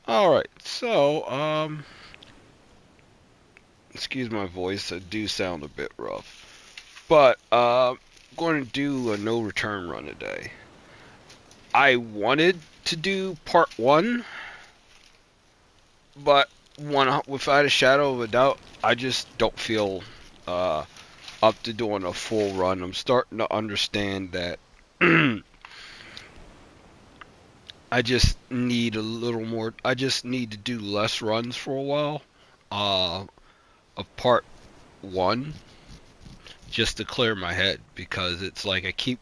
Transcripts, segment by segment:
Alright, so, excuse my voice, I do sound a bit rough. But, going to do a no return run today. I wanted to do part one, but without a shadow of a doubt, I just don't feel up to doing a full run. I'm starting to understand that I just need a little more. I just need to do less runs for a while of part one just to clear my head because it's like I keep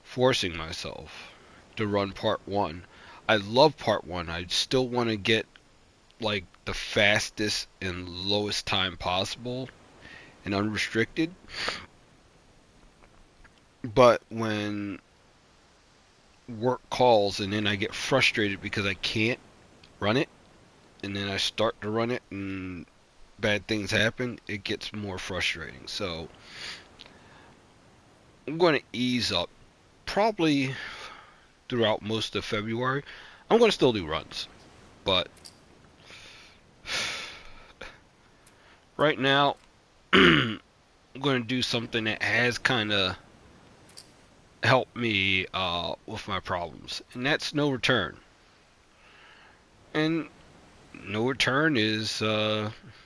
forcing myself to run part one. I love part one. I still want to get like the fastest and lowest time possible and unrestricted. But when work calls and then I get frustrated because I can't run it and then I start to run it and bad things happen, it gets more frustrating. So I'm going to ease up probably throughout most of February. I'm going to still do runs, but right now I'm going to do something that has kind of helped me with my problems, and that's no return. And no return is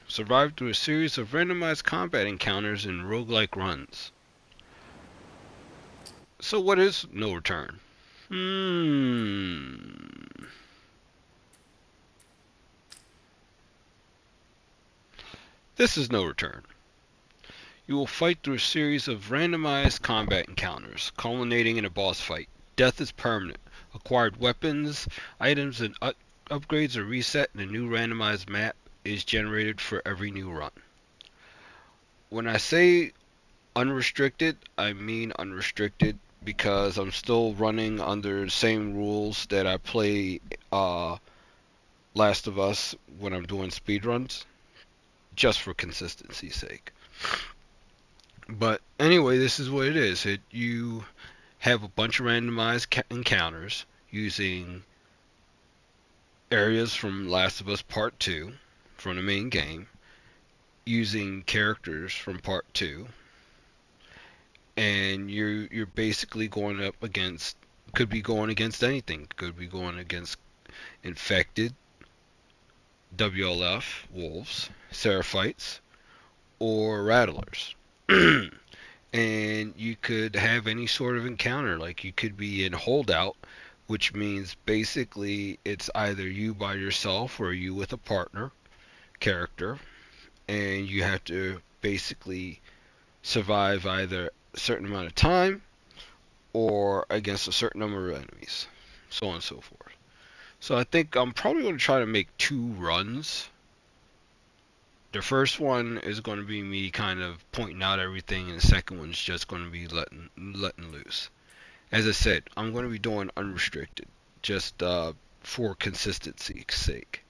survived through a series of randomized combat encounters and roguelike runs. So what is no return? This is no return. You will fight through a series of randomized combat encounters, culminating in a boss fight. Death is permanent. Acquired weapons, items, and upgrades are reset, and a new randomized map is generated for every new run. When I say unrestricted, I mean unrestricted because I'm still running under the same rules that I play Last of Us when I'm doing speedruns, just for consistency's sake. But anyway, this is what it is. You have a bunch of randomized encounters using areas from Last of Us Part 2 from the main game, using characters from Part 2, and you're basically going up against, could be going against anything. Could be going against infected, WLF, wolves, seraphites, or rattlers. And you could have any sort of encounter. Like you could be in holdout, which means basically it's either you by yourself or you with a partner character, and you have to basically survive either a certain amount of time or against a certain number of enemies, so on and so forth. So I think I'm probably going to try to make 2 runs. The first one is going to be me kind of pointing out everything, and the second one's just going to be letting loose. As I said, I'm going to be doing unrestricted, just for consistency's sake.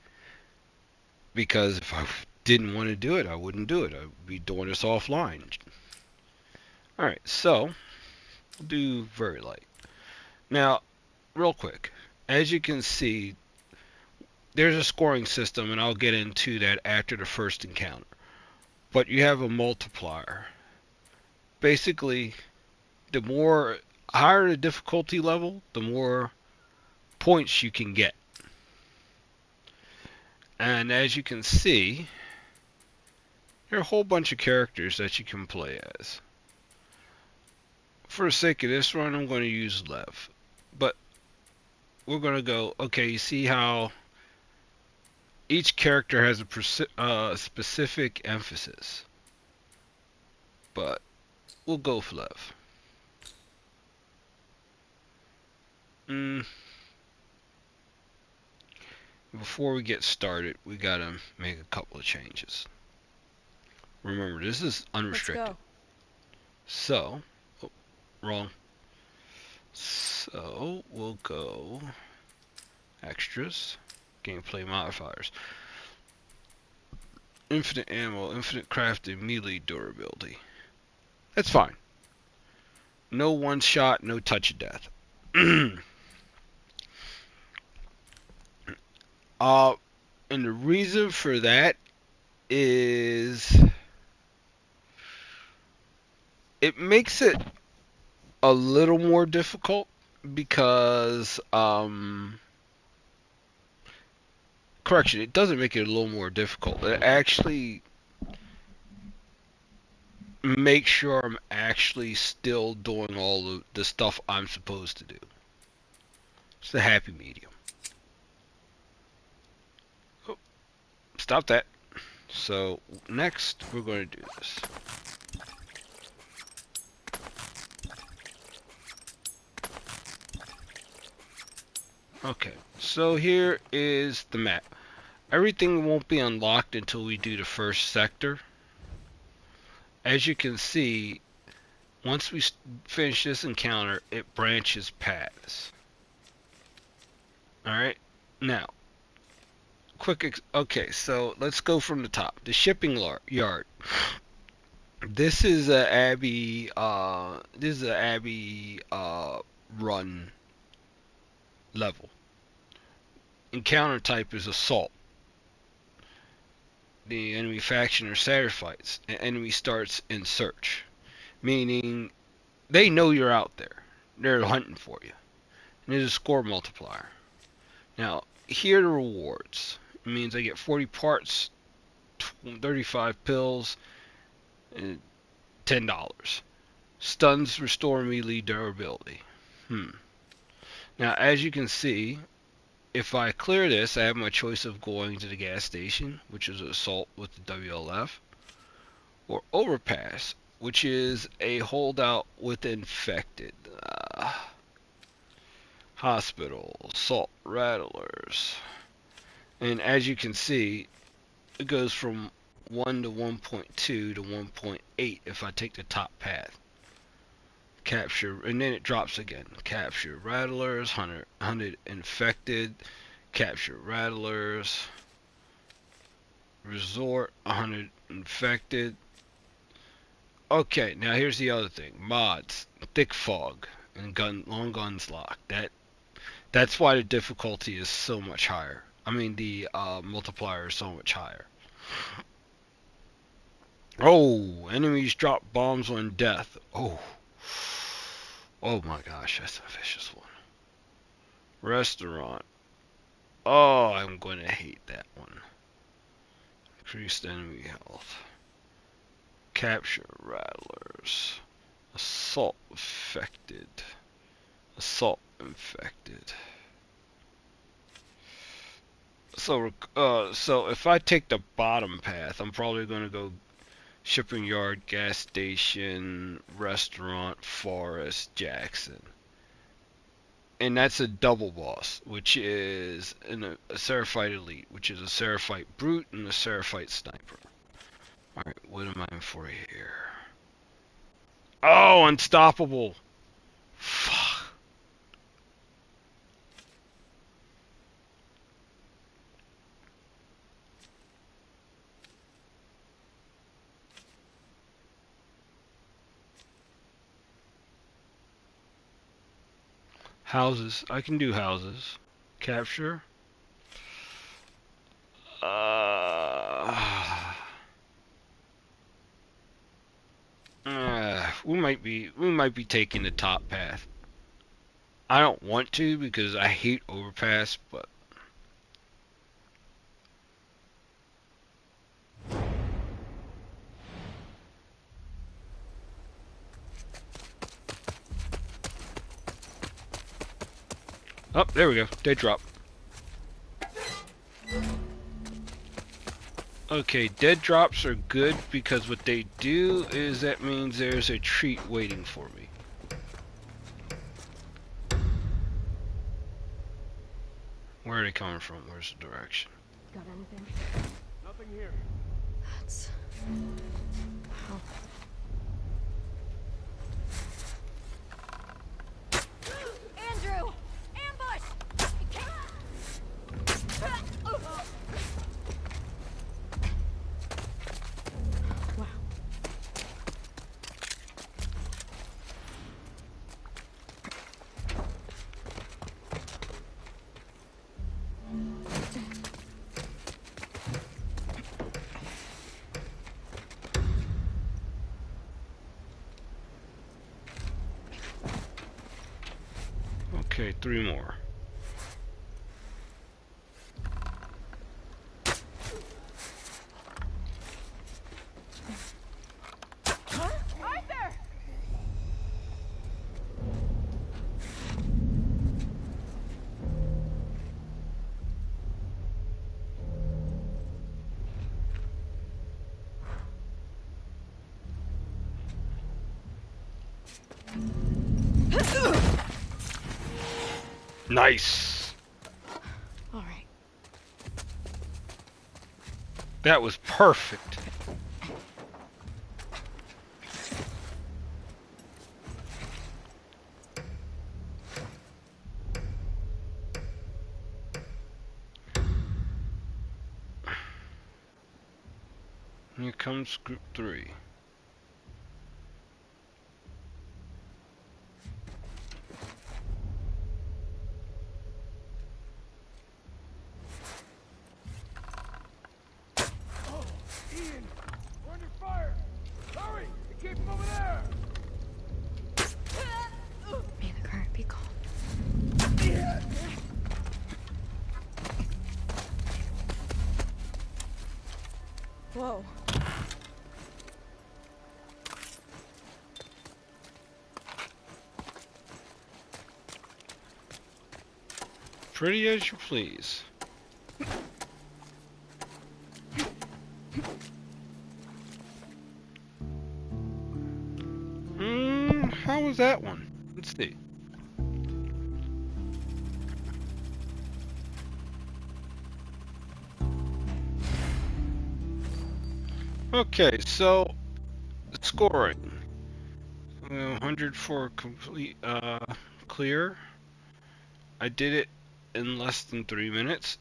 Because if I didn't want to do it, I wouldn't do it. I'd be doing this offline. Alright, so, we'll do very light. Now, real quick, as you can see, there's a scoring system, and I'll get into that after the first encounter. But you have a multiplier. Basically, the more higher the difficulty level, the more points you can get. And as you can see, there are a whole bunch of characters that you can play as. For the sake of this run, I'm going to use Lev. But we're going to go, okay, you see how each character has a specific emphasis. But we'll go for Lev. Before we get started, we got to make a couple of changes. Remember, this is unrestricted. So, oh, wrong. So, we'll go extras, gameplay modifiers. Infinite ammo, infinite crafting, melee durability. That's fine. No one shot, no touch of death. uh, and the reason for that is it makes it a little more difficult because correction, it doesn't make it a little more difficult. It actually makes sure I'm actually still doing all the stuff I'm supposed to do. It's the happy medium. Oh, stop that. So next we're going to do this. Okay, so here is the map. Everything won't be unlocked until we do the first sector. As you can see, once we finish this encounter, it branches paths. Alright, now, okay, so let's go from the top. The shipping yard. This is a Abbey run level. Encounter type is assault. The enemy faction are fights. The enemy starts in search, meaning they know you're out there. They're hunting for you. And there's a score multiplier. Now, here are the rewards. It means I get 40 parts, 35 pills, and $10. Stuns restore melee durability. Now, as you can see, if I clear this, I have my choice of going to the gas station, which is assault with the WLF, or overpass, which is a holdout with infected. Hospital, assault, rattlers. And as you can see, it goes from 1 to 1.2 to 1.8 if I take the top path. Capture, and then it drops again. Capture rattlers, 100 infected. Capture rattlers. Resort, 100 infected. Okay, now here's the other thing. Mods, thick fog, and long guns lock. That's why the difficulty is so much higher. I mean, the multiplier is so much higher. Oh, enemies drop bombs on death. Oh. Oh my gosh, that's a vicious one. Restaurant. Oh, I'm going to hate that one. Increased enemy health. Capture rattlers. Assault infected. Assault infected. So if I take the bottom path, I'm probably going to go shipping yard, gas station, restaurant, forest, Jackson. And that's a double boss, which is a Seraphite Elite, which is a Seraphite Brute and a Seraphite Sniper. Alright, what am I in for here? Oh, Unstoppable! Fuck. Houses. I can do houses. Capture. We might be taking the top path. I don't want to because I hate overpass, but oh, there we go. Dead drop. Okay, dead drops are good because what they do is that means there's a treat waiting for me. Where are they coming from? Where's the direction? Got anything? Nothing here. That's... Wow. Andrew! Ambush! Wow. Okay, 3 more. Arthur! Nice. All right. That was perfect. Here comes group 3. Ian, we're under fire! Hurry! They keep them over there! May the current be calm. Whoa. Pretty as you please. How was that one? Let's see. Okay, so scoring. 100 for complete clear. I did it in less than 3 minutes.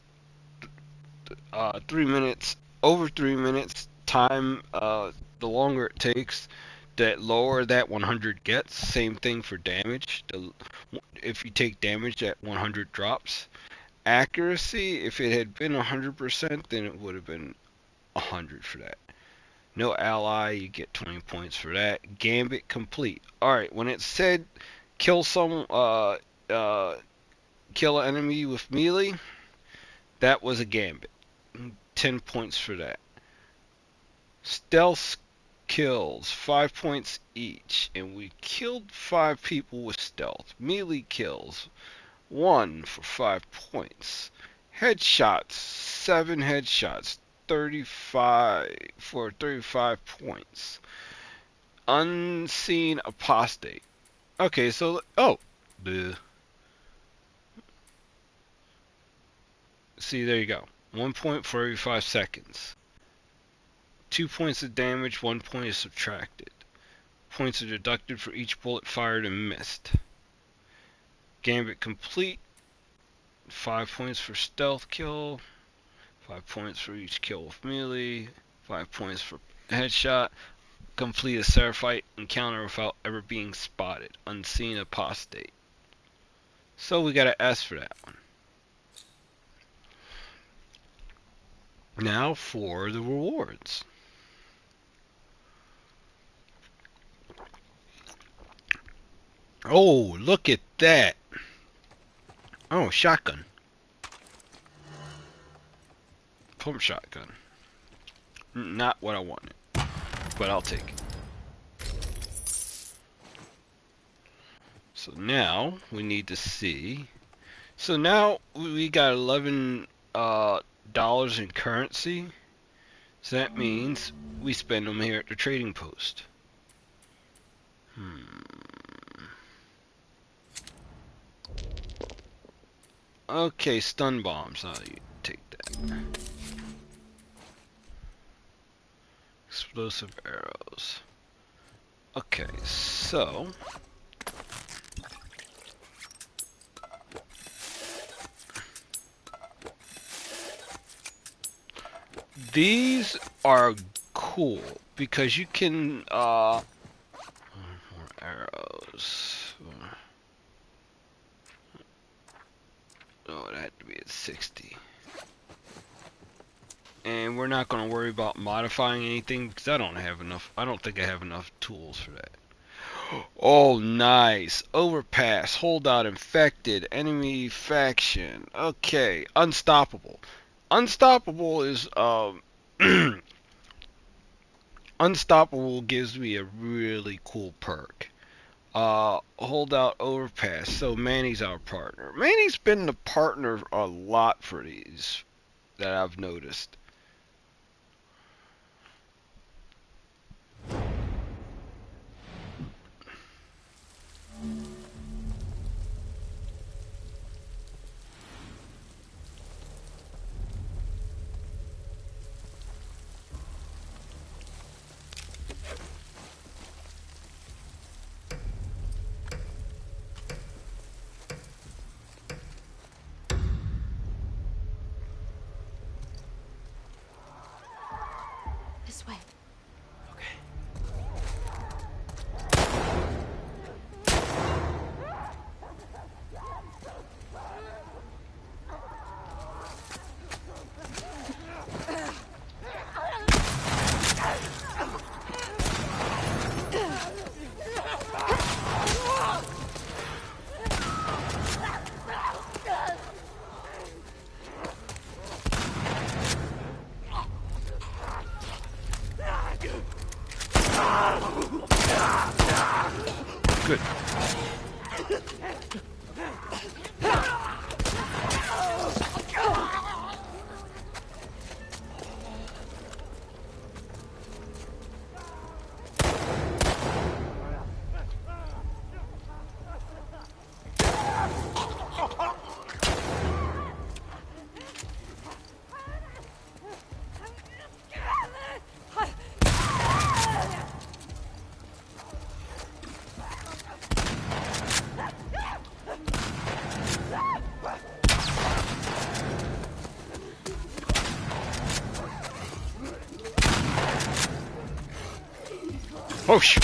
3 minutes, over 3 minutes time, the longer it takes, the lower that 100 gets. Same thing for damage. If you take damage, that 100 drops. Accuracy, if it had been 100%, then it would have been 100 for that. No ally, you get 20 points for that. Gambit complete. Alright, when it said kill kill an enemy with melee, that was a gambit. 10 points for that. Stealth kills, 5 points each, and we killed 5 people with stealth. Melee kills, 1 for 5 points. Headshots, 7 headshots, 35 for 35 points. Unseen apostate. Okay, so see, there you go. 1 point for every 5 seconds. 2 points of damage, 1 point is subtracted. Points are deducted for each bullet fired and missed. Gambit complete. 5 points for stealth kill. 5 points for each kill with melee. 5 points for headshot. Complete a Seraphite encounter without ever being spotted. Unseen apostate. So we got an S for that one. Now for the rewards. Oh, look at that. Oh, shotgun. Pump shotgun. Not what I wanted, but I'll take it. So now we need to see. So now we got 11 dollars in currency. So that means we spend them here at the trading post. Okay, stun bombs. I'll take that. Explosive arrows. Okay, so these are cool because you can more arrows. Oh, it had to be at 60. And we're not going to worry about modifying anything because I don't have enough. I don't think I have enough tools for that. Oh, nice. Overpass, holdout infected, enemy faction. Okay, unstoppable. Unstoppable is unstoppable gives me a really cool perk. Holdout overpass. So Manny's our partner. Manny's been the partner a lot for these that I've noticed. This way. Good. Oh shoot.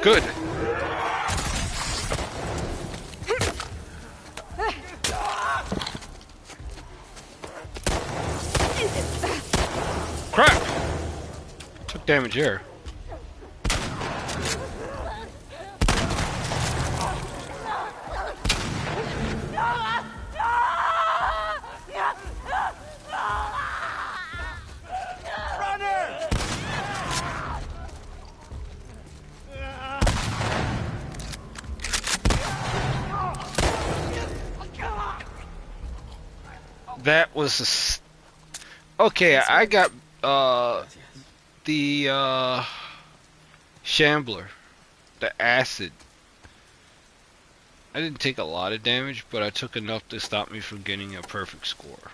Good. Crap. Took damage here. That was okay. I got the shambler, the acid. I didn't take a lot of damage, but I took enough to stop me from getting a perfect score.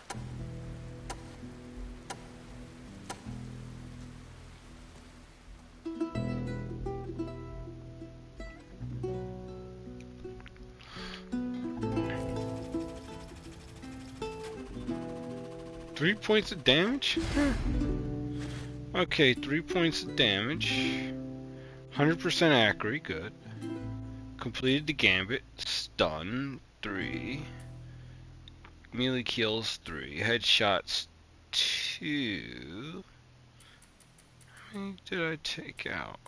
3 points of damage? Okay, 3 points of damage. 100% accurate, good. Completed the gambit. Stun, 3. Melee kills, 3. Headshots, 2. How many did I take out?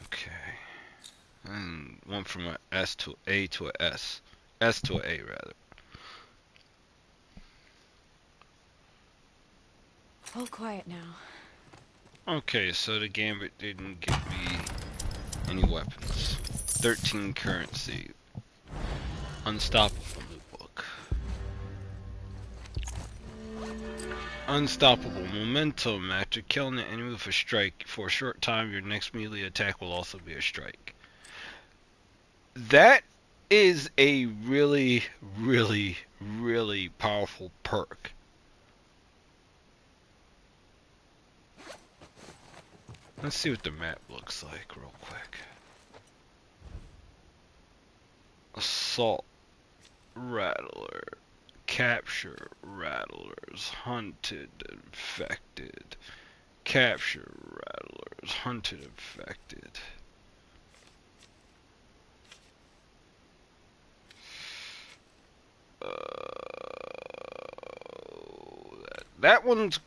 Okay. And one from a S to A to a S. S to a A, rather. All quiet now. Okay, so the gambit didn't give me any weapons. 13 currency. Unstoppable new book. Unstoppable momentum. After killing the enemy with a strike for a short time, your next melee attack will also be a strike. That is a really, really, really powerful perk. Let's see what the map looks like real quick. Assault, Rattler, Capture, Rattlers, Hunted, Infected, Capture rattlers. Hunted infected. That one's.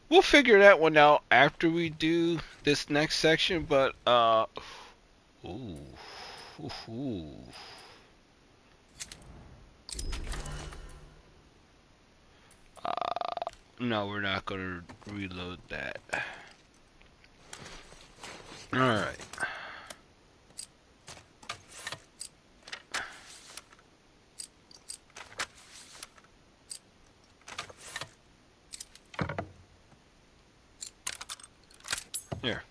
We'll figure that one out after we do this next section, but ooh, ooh. No, we're not gonna reload that. All right. Here.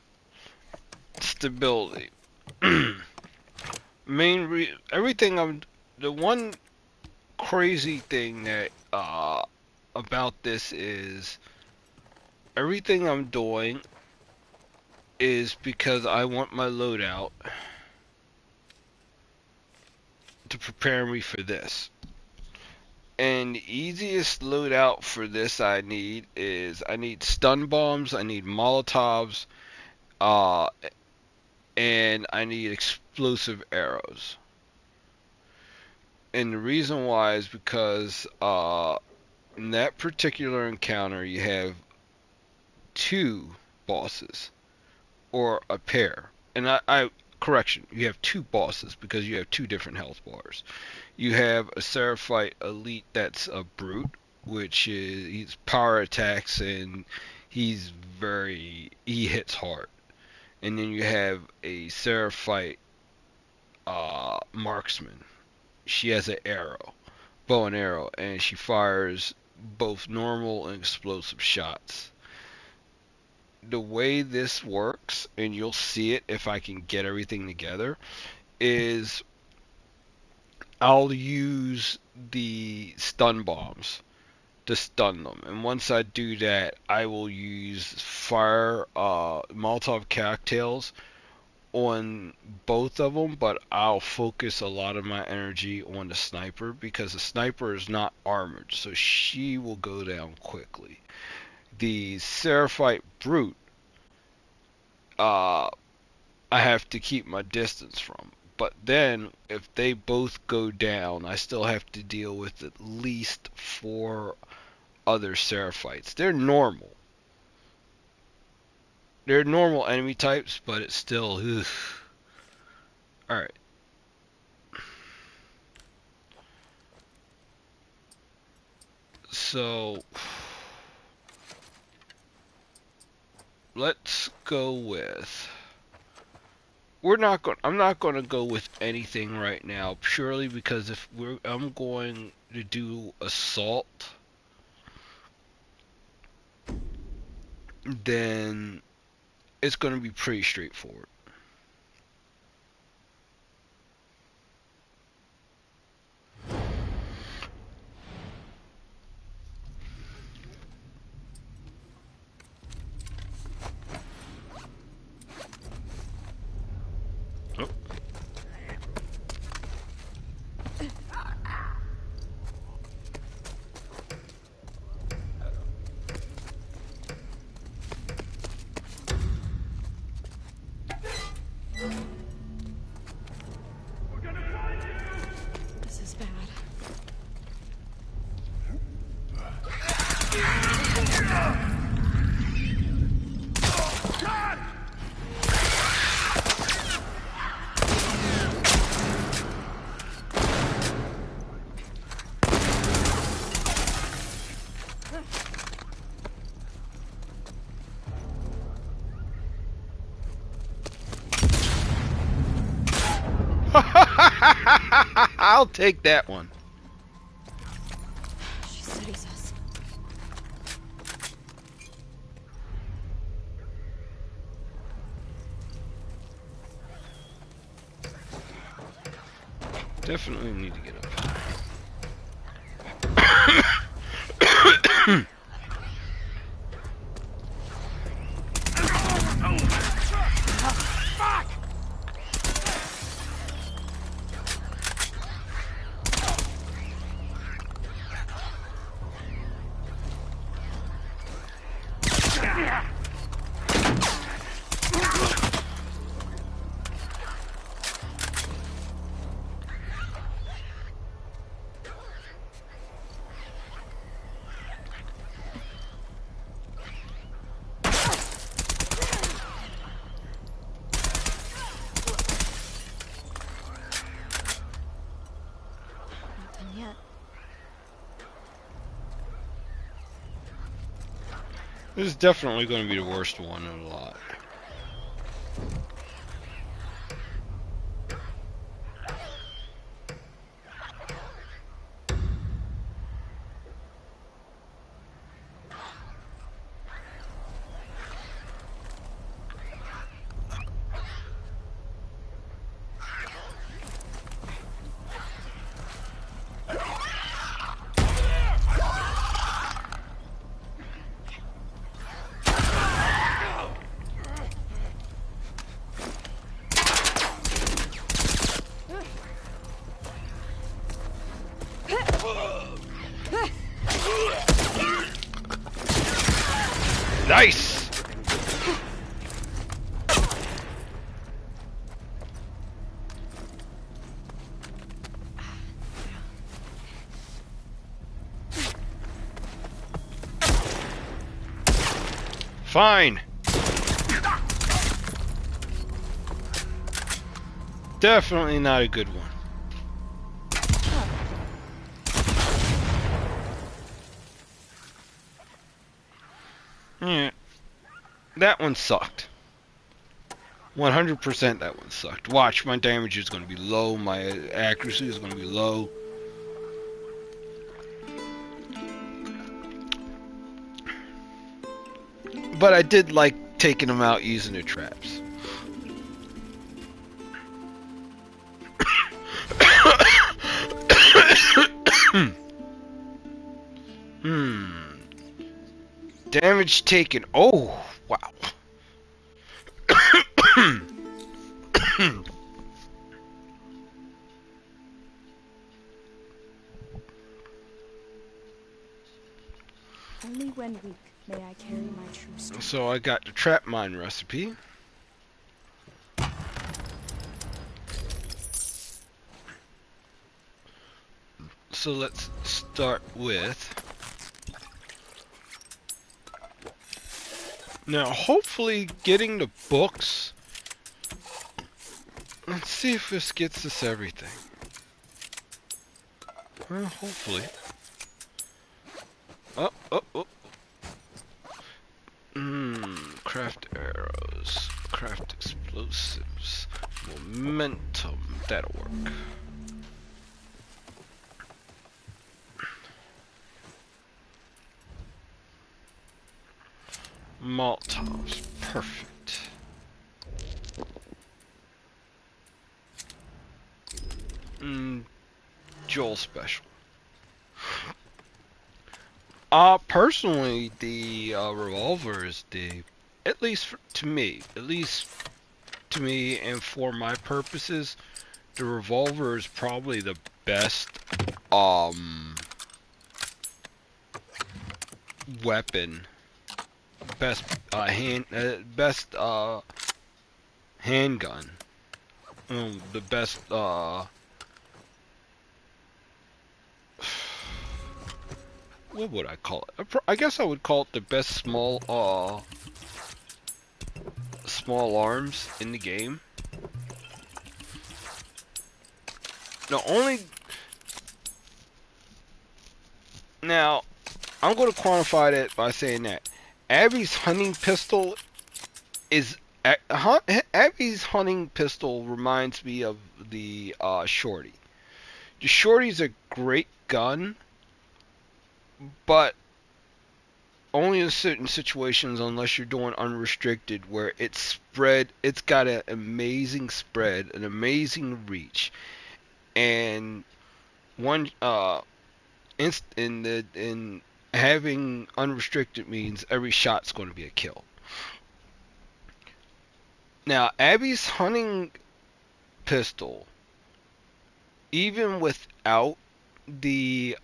Stability. Everything the one crazy thing that about this is everything I'm doing is because I want my loadout to prepare me for this. And the easiest loadout for this I need stun bombs, I need molotovs, uh and I need explosive arrows. And the reason why is because in that particular encounter you have two bosses or a pair. And correction, you have two bosses because you have two different health bars. You have a Seraphite Elite that's a brute, which is he's power attacks and he hits hard. And then you have a Seraphite marksman. She has an arrow, bow and arrow, and she fires both normal and explosive shots. The way this works, and you'll see it if I can get everything together, is I'll use the stun bombs to stun them. And once I do that, I will use fire Molotov cocktails on both of them, but I'll focus a lot of my energy on the sniper because the sniper is not armored, so she will go down quickly. The Seraphite Brute, I have to keep my distance from. But then, if they both go down, I still have to deal with at least 4 other Seraphites. They're normal. They're normal enemy types, but it's still, ugh. Alright. So, let's go with... I'm not going to go with anything right now, purely because I'm going to do assault, then it's going to be pretty straightforward. Oh. This is bad. I'll take that one. She studies us. Definitely need to get up. can't. This is definitely going to be the worst one of the lot. Nice! Fine! Definitely not a good one. Yeah. That one sucked. 100% that one sucked. Watch, my damage is going to be low, my accuracy is going to be low. But I did like taking them out using the traps. Damage taken. Oh, wow. Only when weak may I carry my true strength. So I got the trap mine recipe. So let's start with... Now, hopefully getting the books... Let's see if this gets us everything. Well, hopefully. Oh, oh, oh. Craft arrows. Craft explosives. Momentum. That'll work. Molotovs. Perfect. Joel special. Personally, the revolver is the, at least to me, and for my purposes, the revolver is probably the best weapon, best handgun, the best what would I call it? I guess I would call it the best small arms in the game. Now, I'm going to quantify that by saying that Abby's hunting pistol is Abby's hunting pistol reminds me of the Shorty. The Shorty's a great gun, but only in certain situations, unless you're doing unrestricted, where it's got an amazing spread, an amazing reach, and one in having unrestricted means every shot's going to be a kill. Now, Abby's hunting pistol, even without the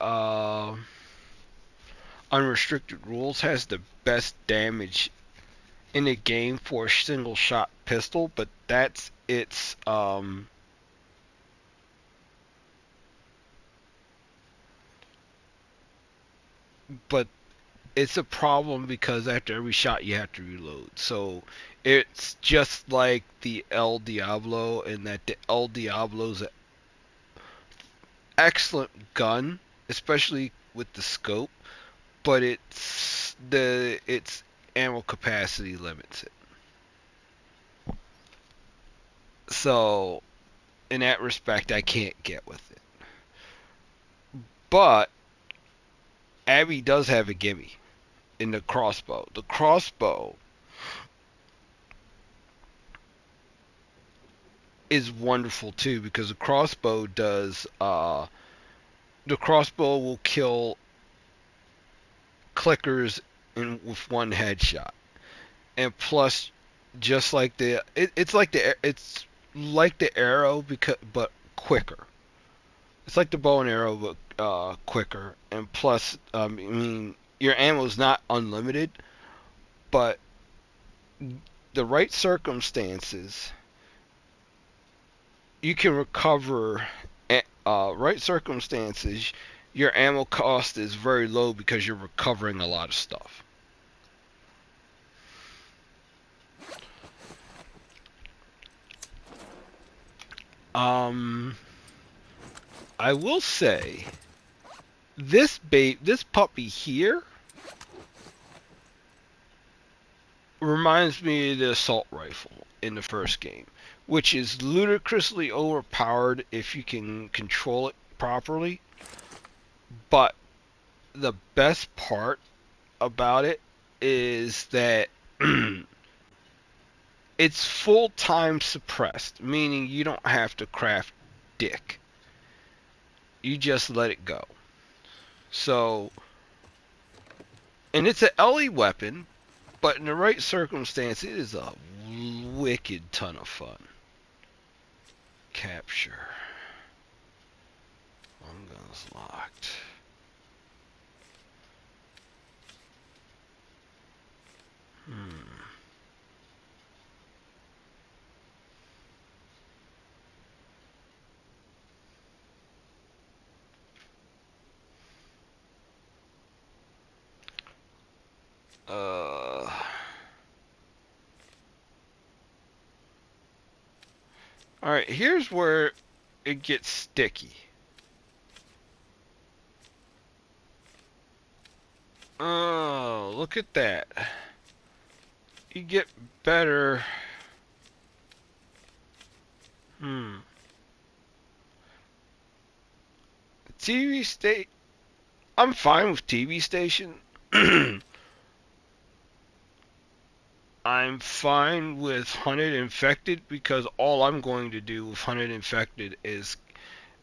unrestricted rules, has the best damage in the game for a single shot pistol, but that's its but it's a problem because after every shot you have to reload. So it's just like the El Diablo, in that the El Diablo's excellent gun, especially with the scope, but its ammo capacity limits it. So in that respect, I can't get with it. But Abby does have a gimme in the crossbow. The crossbow is wonderful too because the crossbow will kill clickers with one headshot. And plus, just like it's like the arrow but quicker. It's like the bow and arrow but quicker. And plus, I mean, your ammo is not unlimited, but the right circumstances, you can recover. Right circumstances, your ammo cost is very low because you're recovering a lot of stuff. Um, I will say this puppy here reminds me of the assault rifle in the first game, which is ludicrously overpowered if you can control it properly. But the best part about it is that it's full time suppressed, meaning you don't have to craft dick. You just let it go. So, and it's an LE weapon, but in the right circumstance, it is a wicked ton of fun. Capture. Long guns locked. Uh, Alright, here's where it gets sticky. Oh, look at that. You get better. TV state. I'm fine with TV station. I'm fine with Hunted Infected because all I'm going to do with Hunted Infected is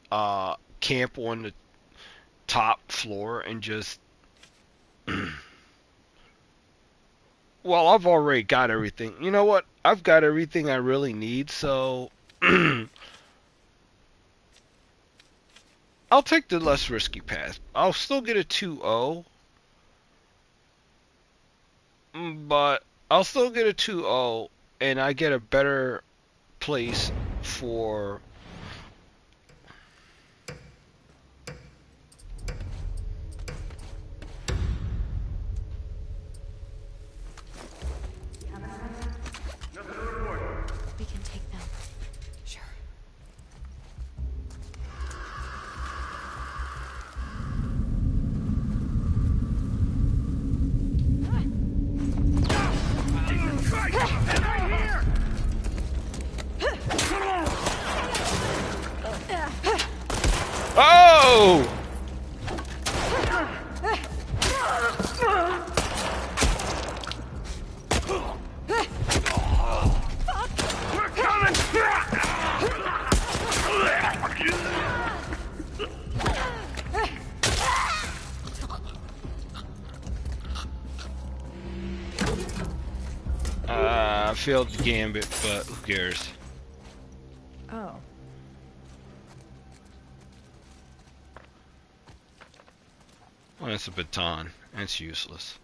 camp on the top floor and just. Well, I've already got everything. You know what? I've got everything I really need, so I'll take the less risky path. I'll still get a 2-0, but I'll still get a 2-0, and I get a better place for. We can take them. Sure. Oh! I failed the gambit, but who cares? Oh. Well, that's a baton. That's useless.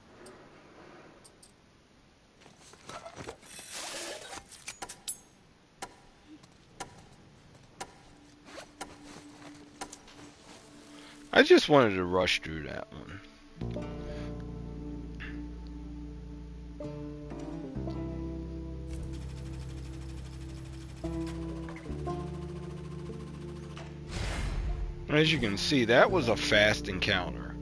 I just wanted to rush through that one. As you can see, that was a fast encounter.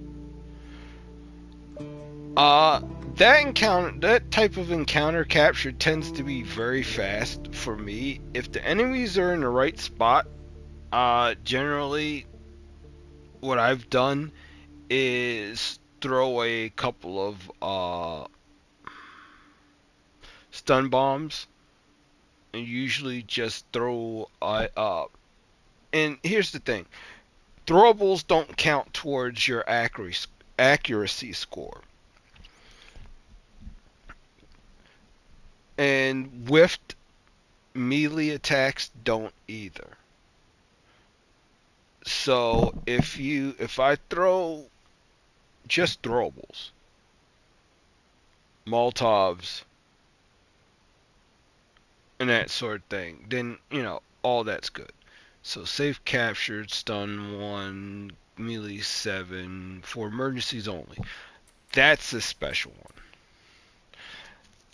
That type of encounter capture tends to be very fast for me. If the enemies are in the right spot, generally what I've done is throw a couple of stun bombs, and usually just throw and here's the thing, throwables don't count towards your accuracy score, and whiffed melee attacks don't either. So if I throw just throwables, Molotovs, and that sort of thing, then all that's good. So safe captured, stun 1, melee 7 for emergencies only. That's a special one.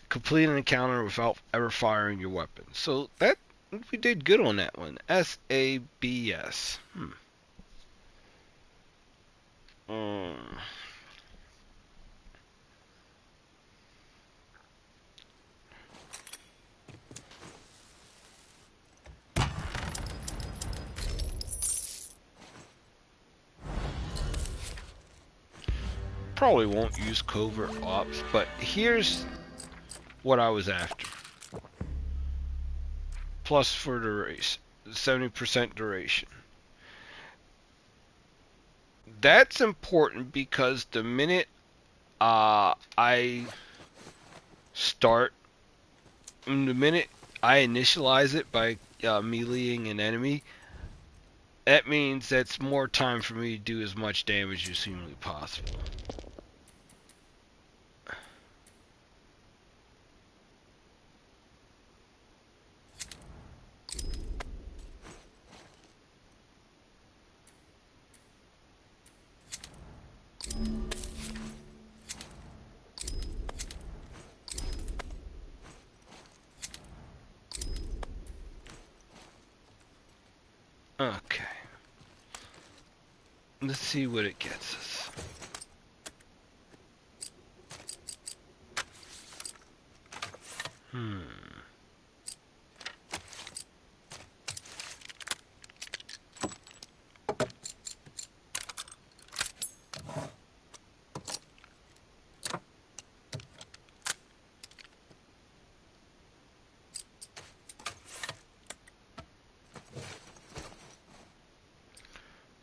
Complete an encounter without ever firing your weapon. So that we did good on that one. SABS. Probably won't use covert ops, but here's what I was after. Plus for duration, 70% duration. That's important because the minute I start, the minute I initialize it by meleeing an enemy, that means that's more time for me to do as much damage as humanly possible. Okay. Let's see what it gets us.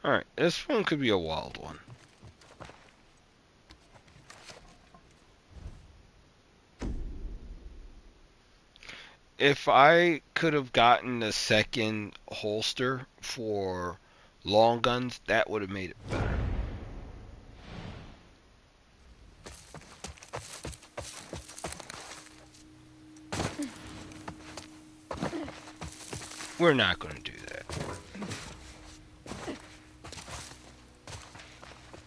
Alright, this one could be a wild one. If I could have gotten a second holster for long guns, that would have made it better. We're not going to do that.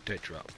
Dead drop.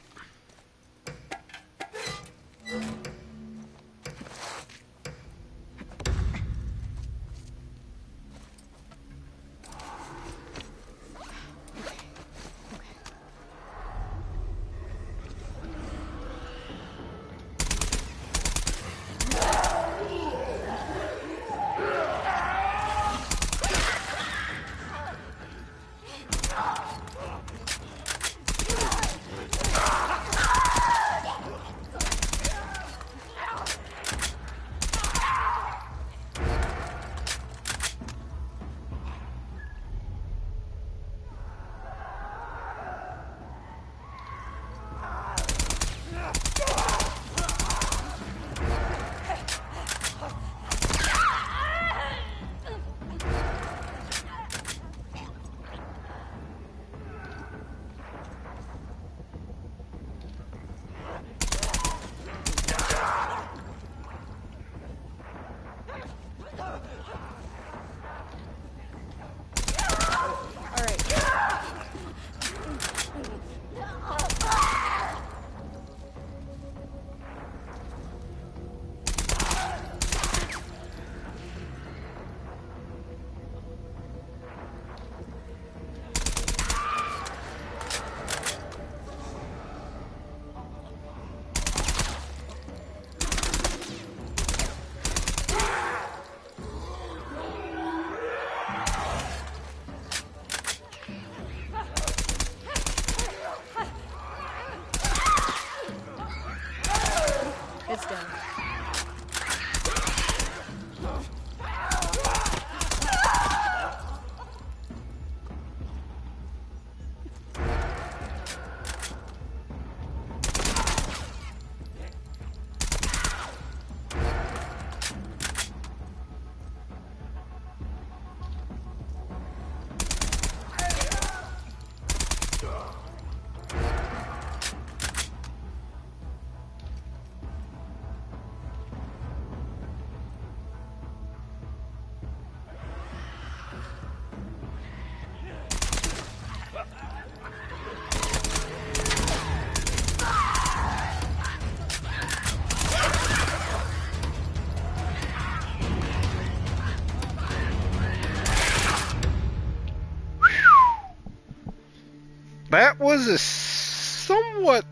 That was a somewhat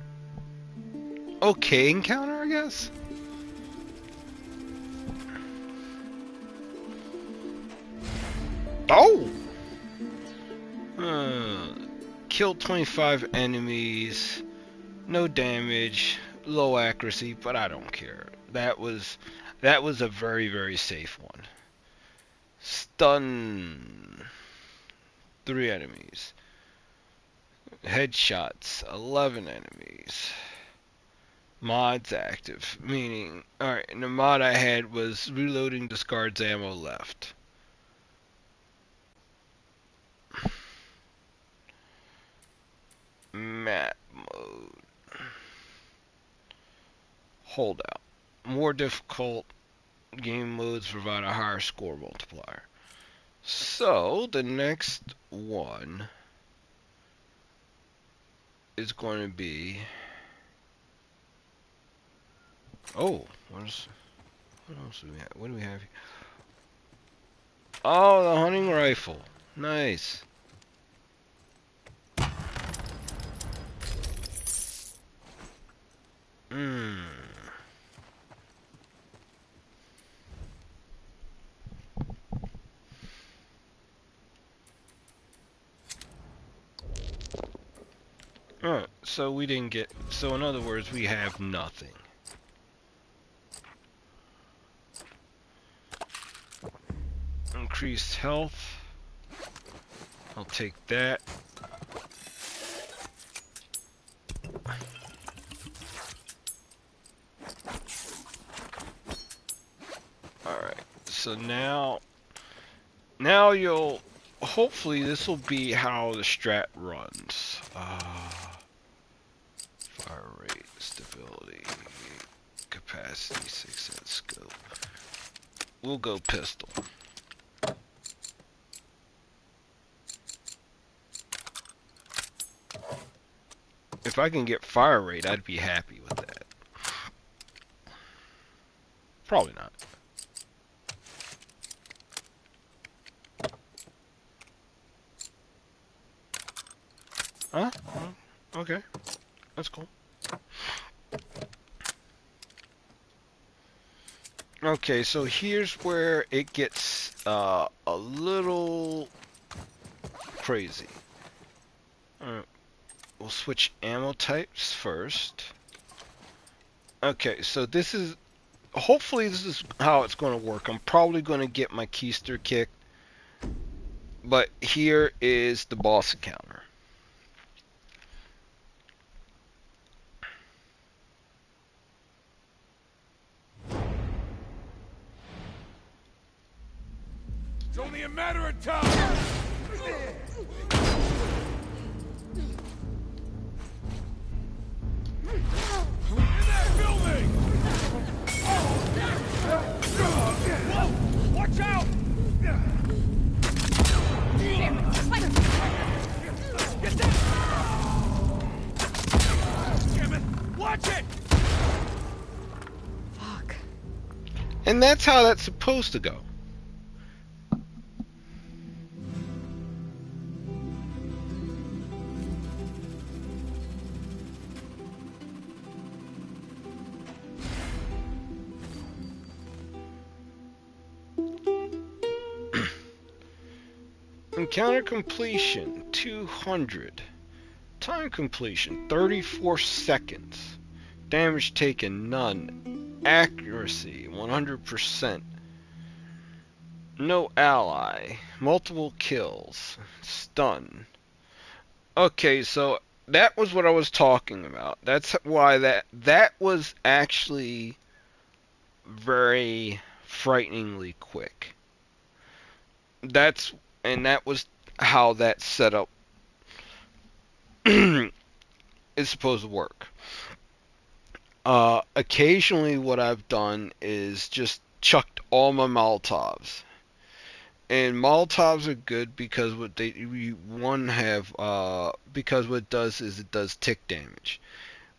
okay encounter, I guess. Oh! Killed 25 enemies, no damage, low accuracy, but I don't care. That was a very, very safe one. Stun 3 enemies. Headshots 11 enemies. Mods active, meaning, alright, and the mod I had was reloading discards ammo left. Map mode. Holdout. More difficult game modes provide a higher score multiplier. So, the next one is going to be... Oh, what else do we have? What do we have here? Oh, the hunting rifle. Nice. Alright, so we didn't get... So in other words, we have nothing. Increased health. I'll take that. Alright, so now you'll... Hopefully this will be how the strat runs. Fire rate, stability, capacity, 6-inch scope. We'll go pistol. If I can get fire rate, I'd be happy with that. Probably not. Huh? Okay. That's cool. Okay, so here's where it gets a little crazy. Alright. We'll switch ammo types first. Okay, so this is... Hopefully this is how it's going to work. I'm probably going to get my keister kicked. But here is the boss encounter. It's only a matter of time! In that building! Whoa! Watch out! Get down! Damn it! Watch it! Fuck. And that's how that's supposed to go. Encounter completion 200. Time completion 34 seconds. Damage taken none. Accuracy 100%. No ally. Multiple kills. Stun. Okay, so that was what I was talking about. That's why that was actually very frighteningly quick. That was how that set up is supposed to work. Occasionally, what I've done is just chucked all my Molotovs. And Molotovs are good because what they you one have because what it does is it does tick damage,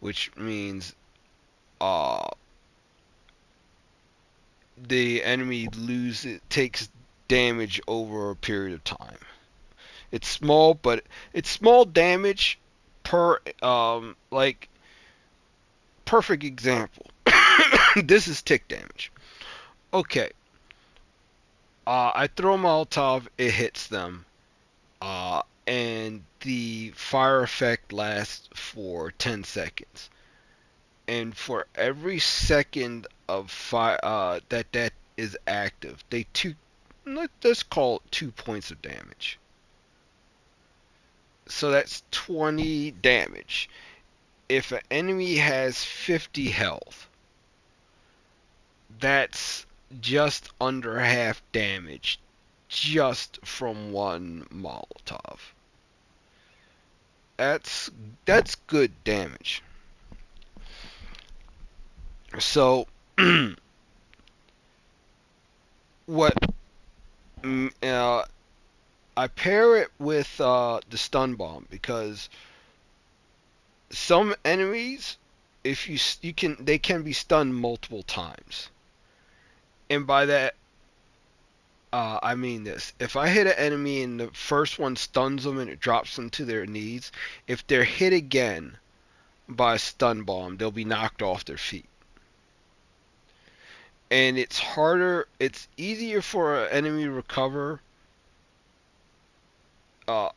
which means uh the enemy takes damage over a period of time. It's small, but it's small damage per like perfect example. This is tick damage. Okay, I throw a Molotov, it hits them, and the fire effect lasts for 10 seconds. And for every second of fire that is active, let's call it 2 points of damage. So that's 20 damage. If an enemy has 50 health, that's just under half damage just from one Molotov. That's that's good damage. So what I pair it with the stun bomb because some enemies, if you can, they can be stunned multiple times, and by that I mean this: if I hit an enemy and the first one stuns them and it drops them to their knees, if they're hit again by a stun bomb, they'll be knocked off their feet. And it's easier for an enemy to recover. Uh,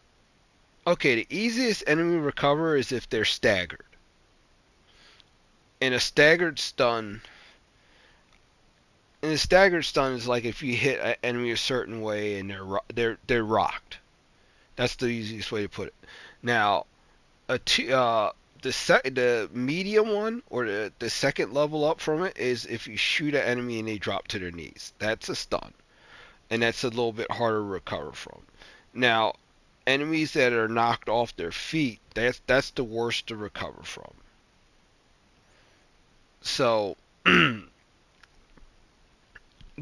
okay, the easiest enemy to recover is if they're staggered. And a staggered stun, and a staggered stun is like if you hit an enemy a certain way and they're rocked. That's the easiest way to put it. Now, the medium one or the second level up from it is if you shoot an enemy and they drop to their knees. That's a stun, and that's a little bit harder to recover from. Now, enemies that are knocked off their feet, that's the worst to recover from. So,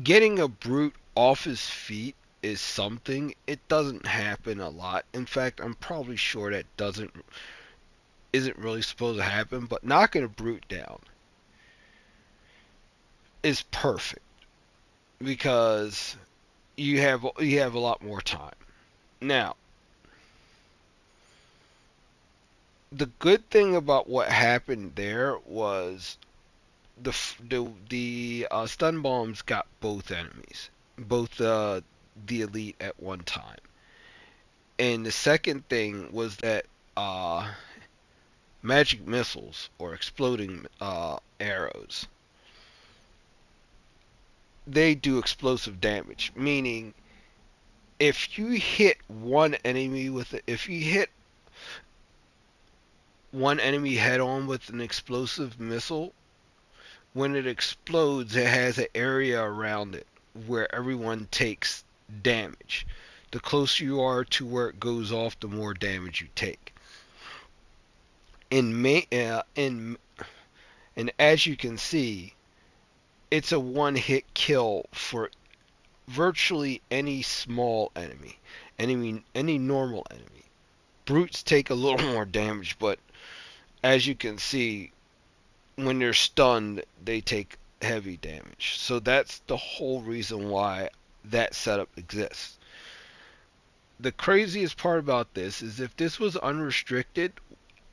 getting a brute off his feet is something. It doesn't happen a lot. In fact, I'm probably sure that doesn't isn't really supposed to happen, but knocking a brute down is perfect because you have a lot more time. Now, the good thing about what happened there was the stun bombs got both enemies, both the elite at one time. And the second thing was that magic missiles or exploding arrows, they do explosive damage. Meaning, if you hit one enemy with it, if you hit one enemy head on with an explosive missile, when it explodes, it has an area around it where everyone takes damage. The closer you are to where it goes off, the more damage you take. In May, and as you can see, it's a one-hit kill for virtually any small enemy, any normal enemy. Brutes take a little more damage, but as you can see, when they're stunned, they take heavy damage. So that's the whole reason why that setup exists. The craziest part about this is if this was unrestricted,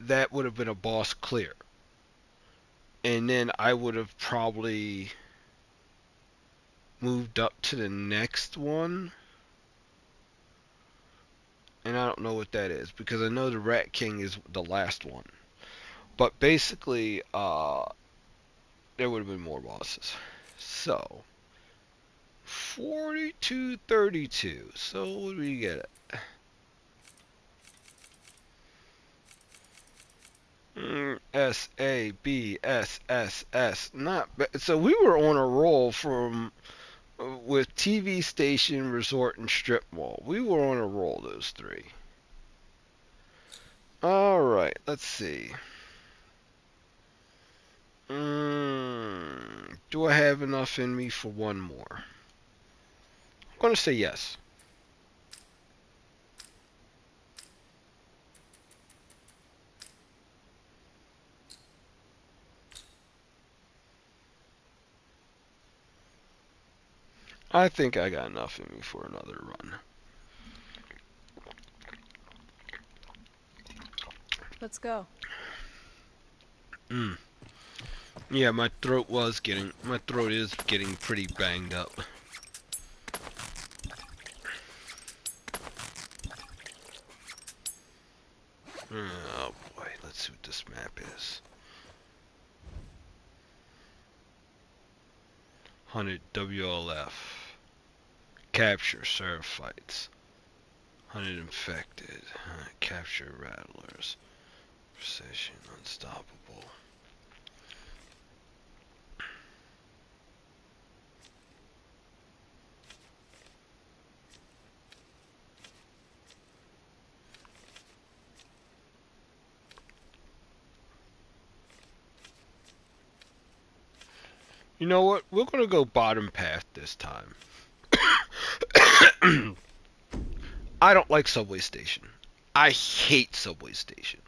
that would have been a boss clear. And then I would have probably moved up to the next one. And I don't know what that is because I know the Rat King is the last one. But basically, there would have been more bosses. So, 4232. So, what do we get? SABSSS. Not bad. So we were on a roll from with TV station, resort, and strip mall. We were on a roll, those three. All right, let's see. Do I have enough in me for one more? I'm going to say yes. I think I got enough in me for another run. Let's go. Yeah, my throat is getting pretty banged up. Oh boy, let's see what this map is. 100 WLF. Capture serve fights. 100 infected. Capture rattlers. Precision unstoppable. You know what? We're gonna go bottom path this time. I don't like Subway Station. I hate Subway Station.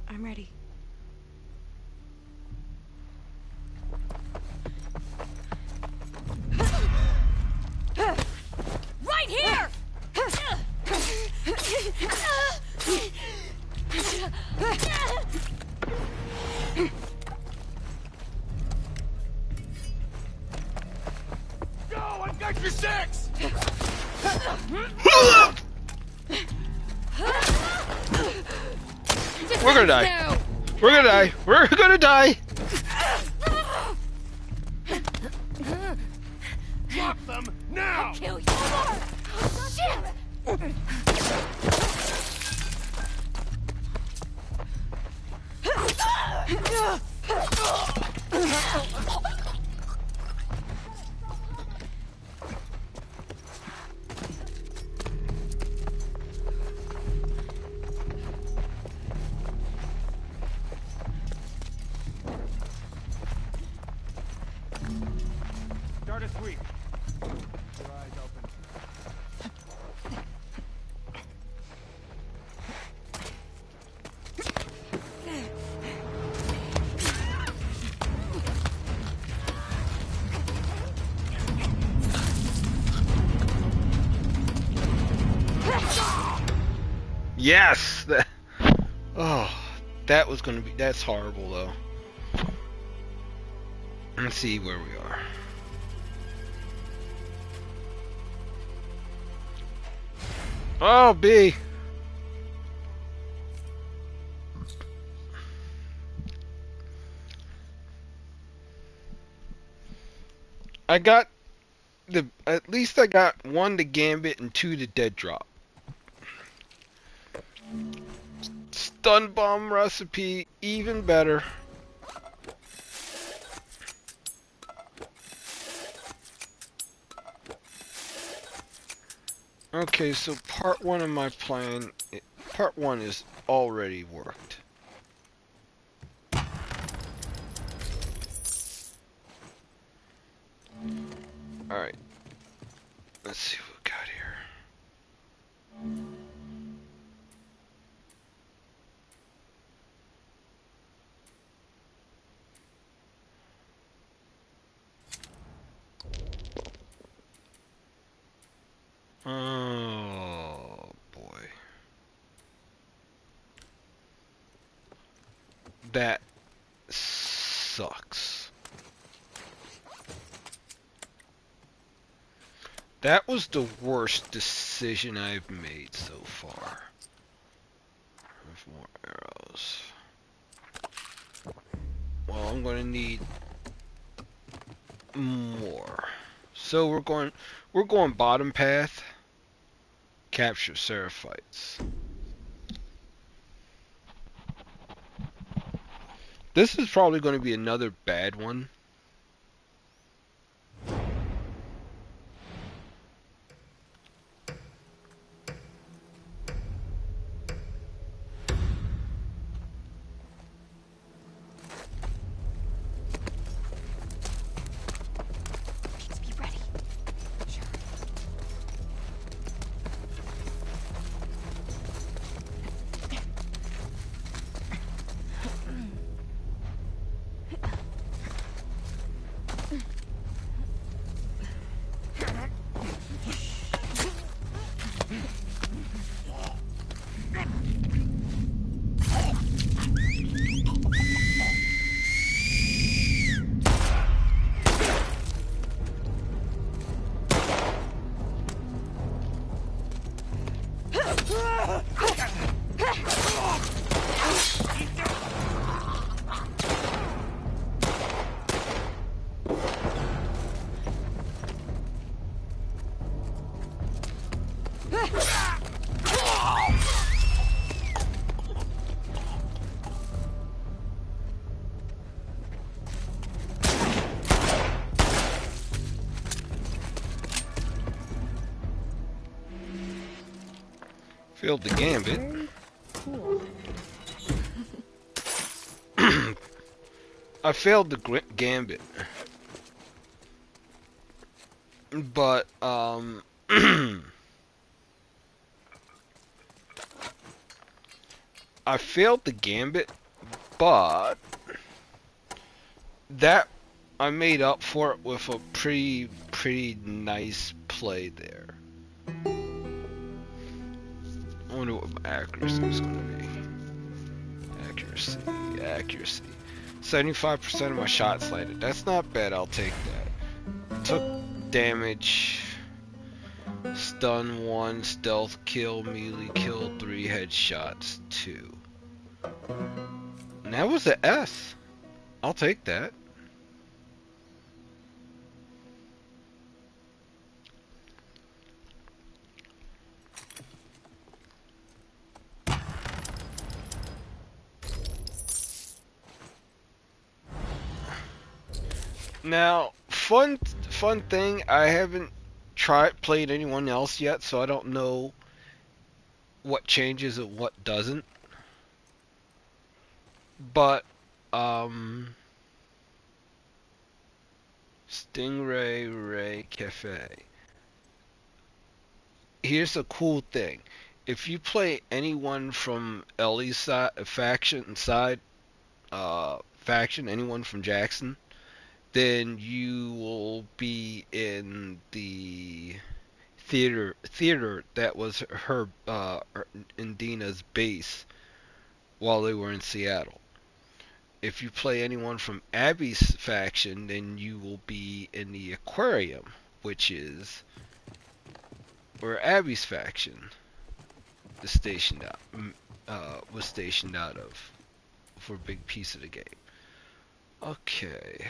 I'm ready. Right here! Go! I've got your six! We're gonna die. We're gonna die. We're gonna die. Drop them now! Kill you! Shit! Start a sweep. Your eyes open. Yes. Oh, that was gonna be. That's horrible though. Let's see where we are. Oh, B. I got at least I got 1 to Gambit and 2 to Dead Drop. Stun bomb recipe even better. Okay, so part 1 of my plan, part 1 is already worked. Alright. Let's see what we got here. Oh boy. That sucks. That was the worst decision I've made so far. Have more arrows. Well, I'm gonna need more. So we're going bottom path. Capture Seraphites. This is probably going to be another bad one. Please be ready. Sure. Failed the gambit. Very cool. I failed the gambit. But, I failed the gambit, but that I made up for it with a pretty nice play there. I wonder what my accuracy is going to be. Accuracy. 75% of my shots landed. That's not bad, I'll take that. Took damage. Stun 1, stealth kill, melee kill 3, headshots 2. And that was the S. I'll take that. Now, fun thing, I haven't played anyone else yet, so I don't know what changes and what doesn't. But, Stingray Ray Cafe. Here's the cool thing. If you play anyone from Ellie's faction, anyone from Jackson, then you will be in the theater that was her and Dina's base while they were in Seattle. If you play anyone from Abby's faction, then you will be in the aquarium, which is where Abby's faction is was stationed out of for a big piece of the game. Okay.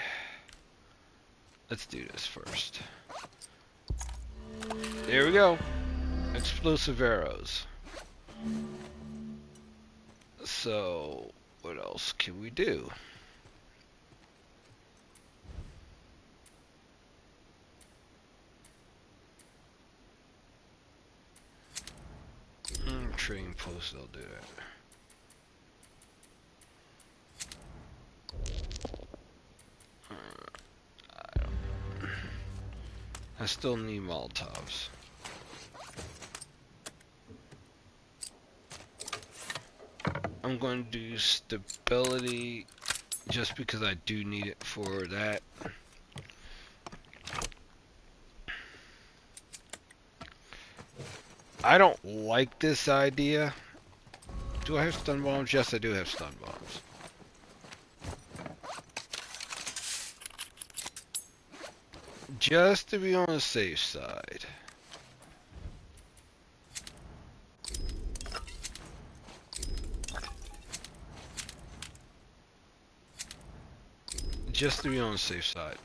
Let's do this first. There we go. Explosive arrows. So, what else can we do? Trading post, I'll do that. I still need Molotovs. I'm going to do stability just because I do need it for that. I don't like this idea. Do I have stun bombs? Yes, I do have stun bombs. Just to be on the safe side. just to be on the safe side.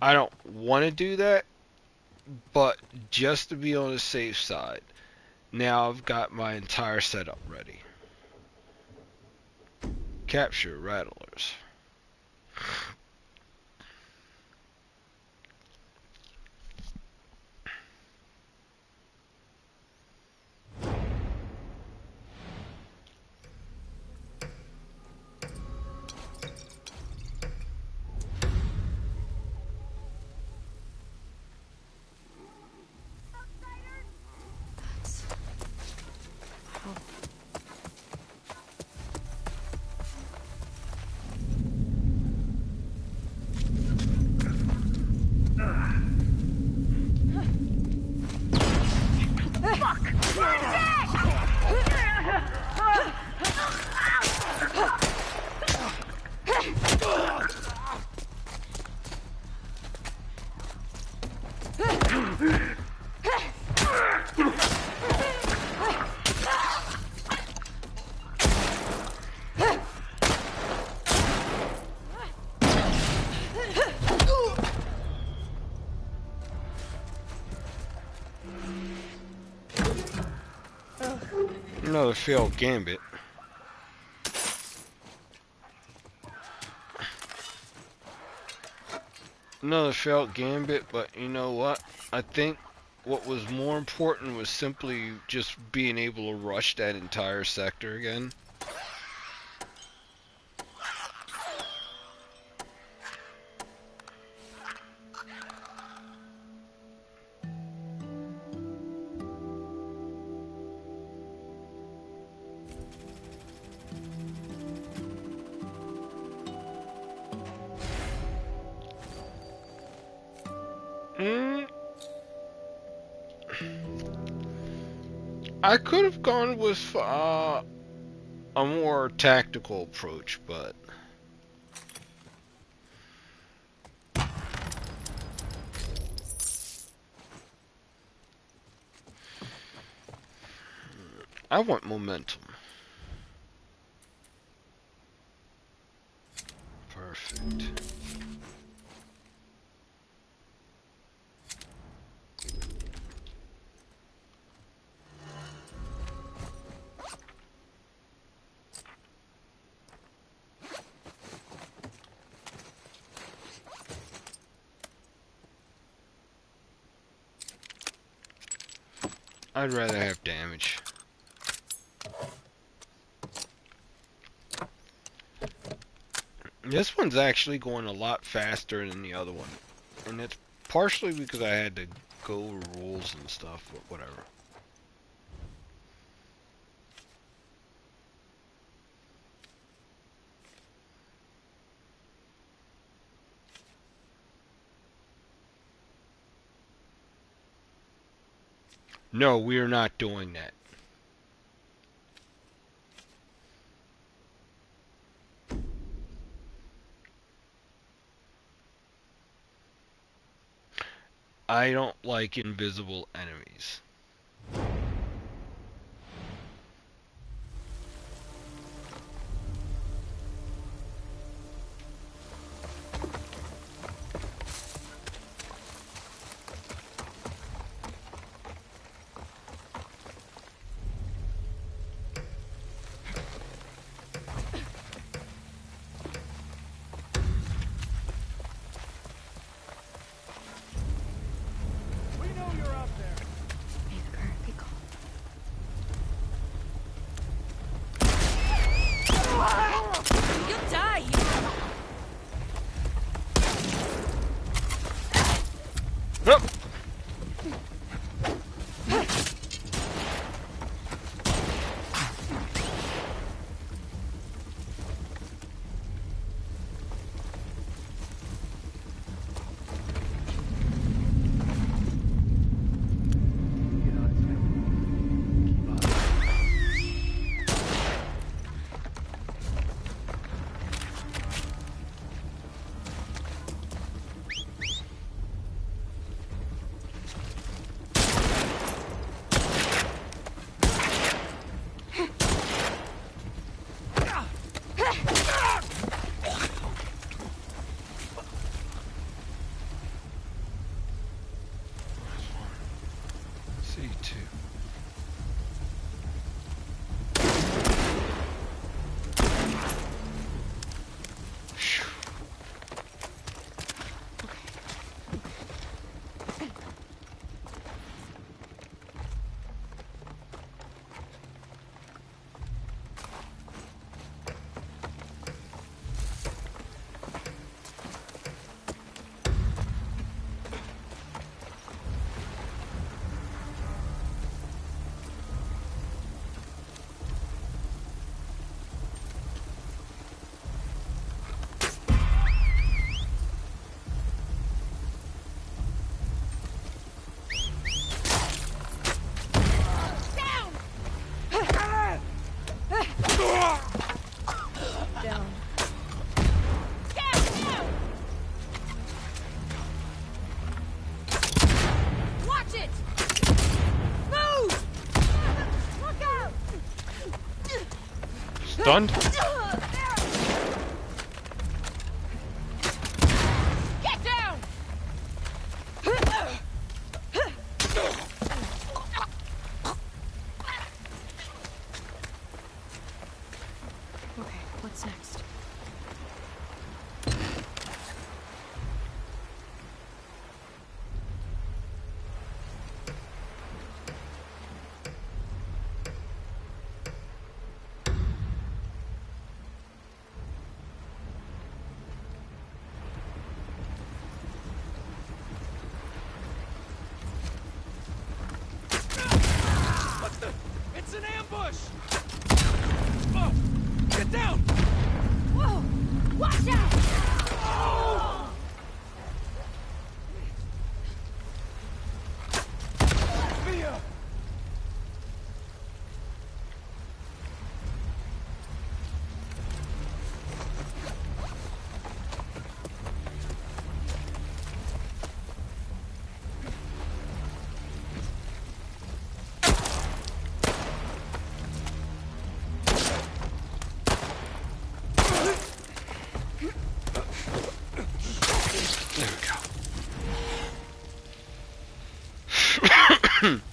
I don't want to do that, but just to be on the safe side. Now I've got my entire setup ready. Capture rattlers. That's... Wow. Another failed gambit. Another failed gambit, but you know what? I think what was more important was simply just being able to rush that entire sector again. Mm, I could have gone with a more tactical approach, but I want momentum. Perfect. I'd rather have damage. This one's actually going a lot faster than the other one. And it's partially because I had to go rules and stuff, but whatever. No, we are not doing that. I don't like invisible enemies. We know you're out there. Stunned? Get down! Okay, what's next? What the? It's an ambush! Oh, get down! Whoa! Watch out! Mia! There we go.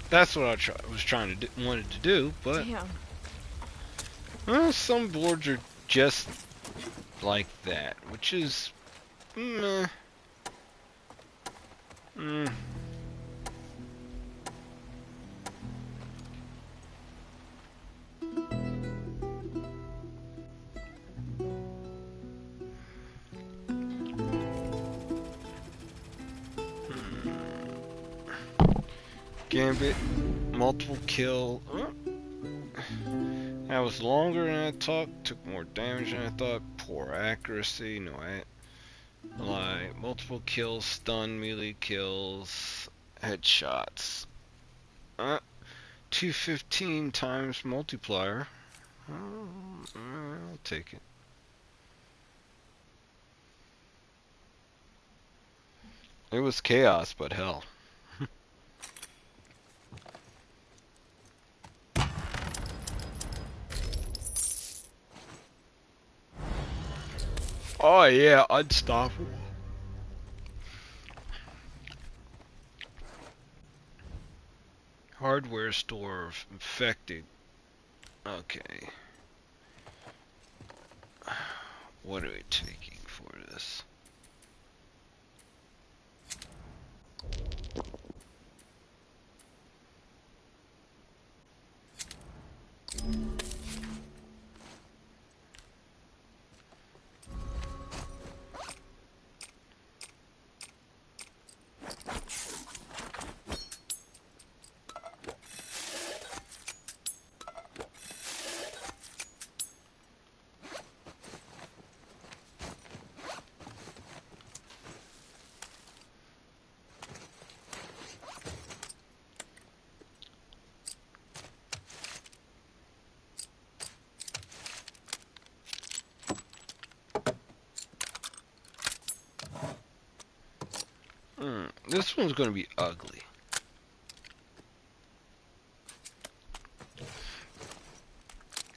That's what I was trying to wanted to do, but Damn. well, some boards are just like that, which is meh. Mm. Gambit, multiple kill. That was longer than I thought. Took more damage than I thought. Poor accuracy. No, like multiple kills, stun, melee kills, headshots. 215 times multiplier. I'll take it. It was chaos, but hell. Oh yeah, unstoppable. Hardware store infected. Okay. What are we taking for this? This one's gonna be ugly.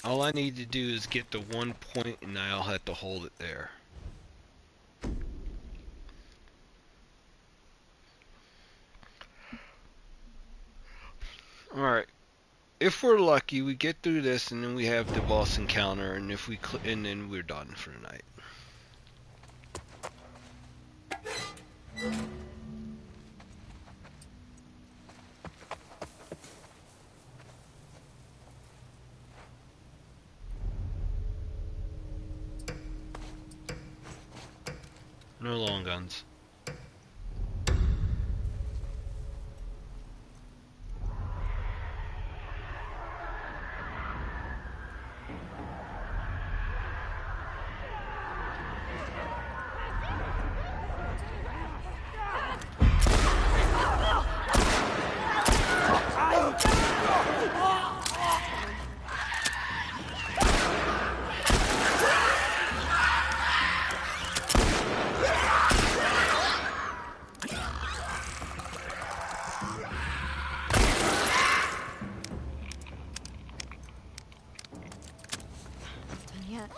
All I need to do is get to 1 point and I'll have to hold it there. Alright. If we're lucky, we get through this and then we have the boss encounter, and if we and then we're done for the night. No long guns. can't.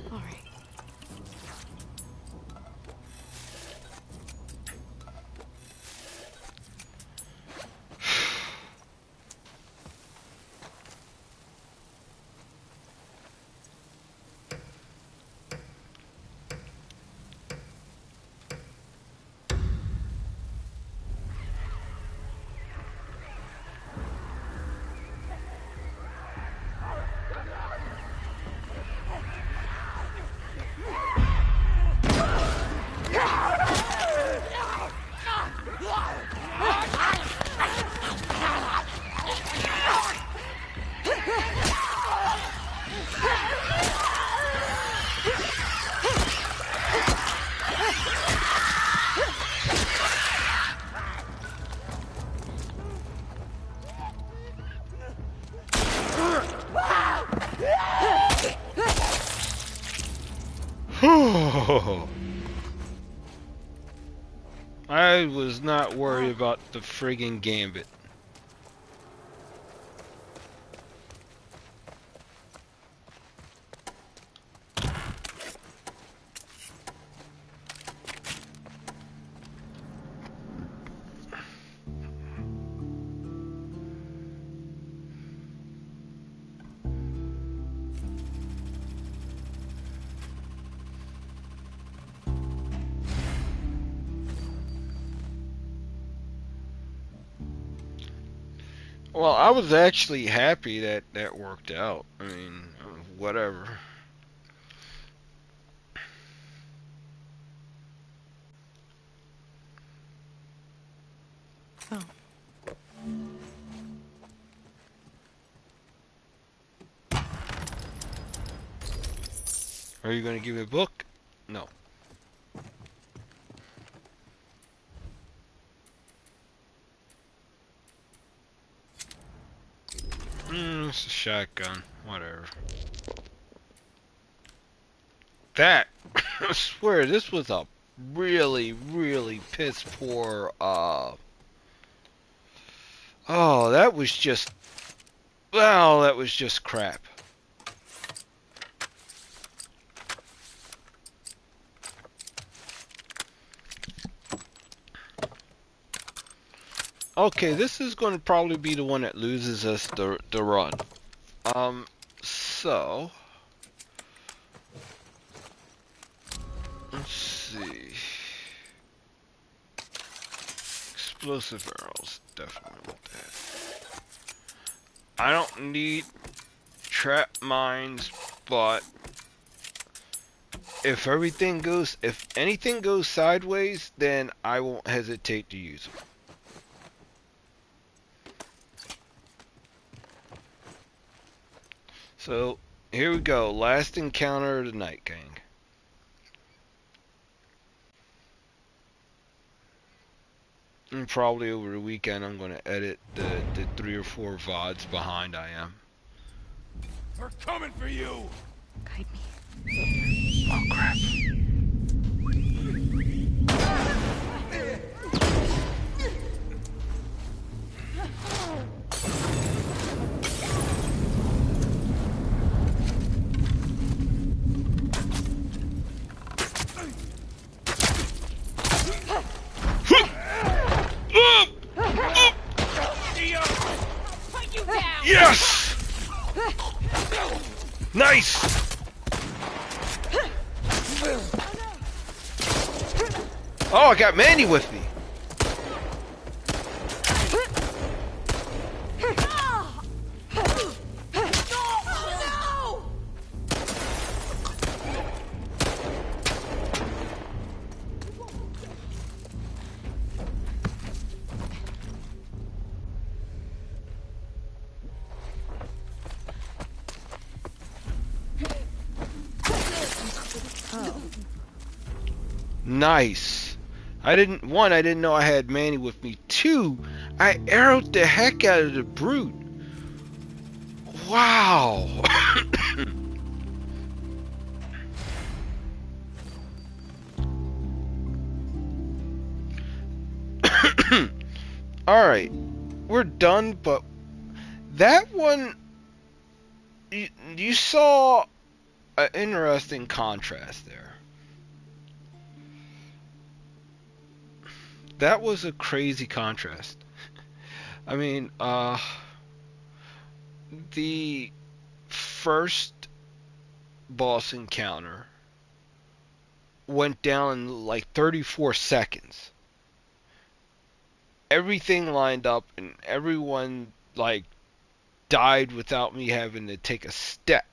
All right. I was not worried about the friggin' gambit. Well, I was actually happy that that worked out. I mean, whatever. Oh. Are you going to give me a book? No. It's a shotgun. Whatever. That, I swear, this was a really, really piss poor, oh, that was just, well, that was just crap. Okay, this is going to probably be the one that loses us the run. So let's see. Explosive barrels, definitely want that. I don't need trap mines, but if anything goes sideways, then I won't hesitate to use them. So, here we go. Last encounter of the night, gang. And probably over the weekend, I'm going to edit the 3 or 4 VODs behind I am. They're coming for you! Guide me. Oh, crap. Oh, I got Mandy with me. Nice. I didn't know I had Manny with me. Two, I arrowed the heck out of the brute. Wow. Alright, we're done, but that one, you saw an interesting contrast there. That was a crazy contrast. I mean, the first boss encounter went down in like 34 seconds. Everything lined up and everyone like died without me having to take a step.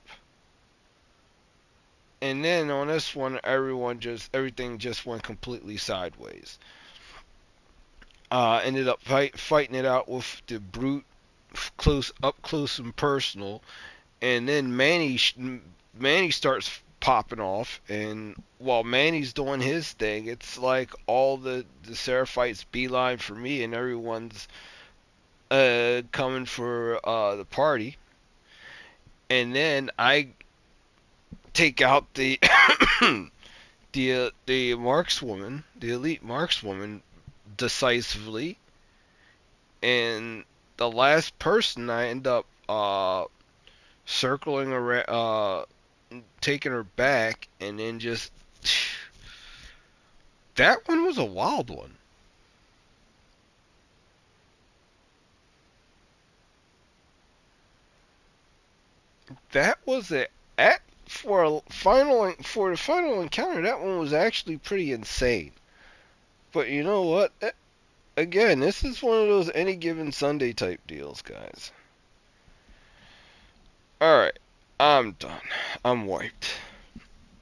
And then on this one, everything just went completely sideways. Ended up fighting it out with the brute up close and personal, and then Manny starts popping off, and while Manny's doing his thing, it's like all the Seraphites beeline for me, and everyone's coming for the party, and then I take out the the markswoman, the elite markswoman, decisively, and the last person I end up circling around, taking her back, and then just that one was a wild one. That was a at for the final encounter. That one was actually pretty insane. But you know what? Again, this is one of those any given Sunday type deals, guys. Alright, I'm done. I'm wiped.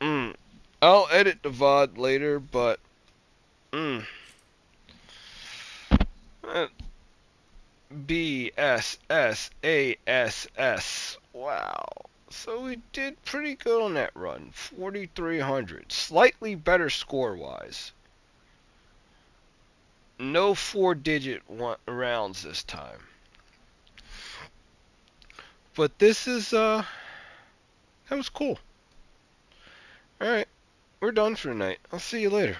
I'll edit the VOD later, but uh, BSSASS. Wow. So we did pretty good on that run. 4,300. Slightly better score wise. No 4-digit rounds this time. But this is, that was cool. Alright, we're done for tonight. I'll see you later.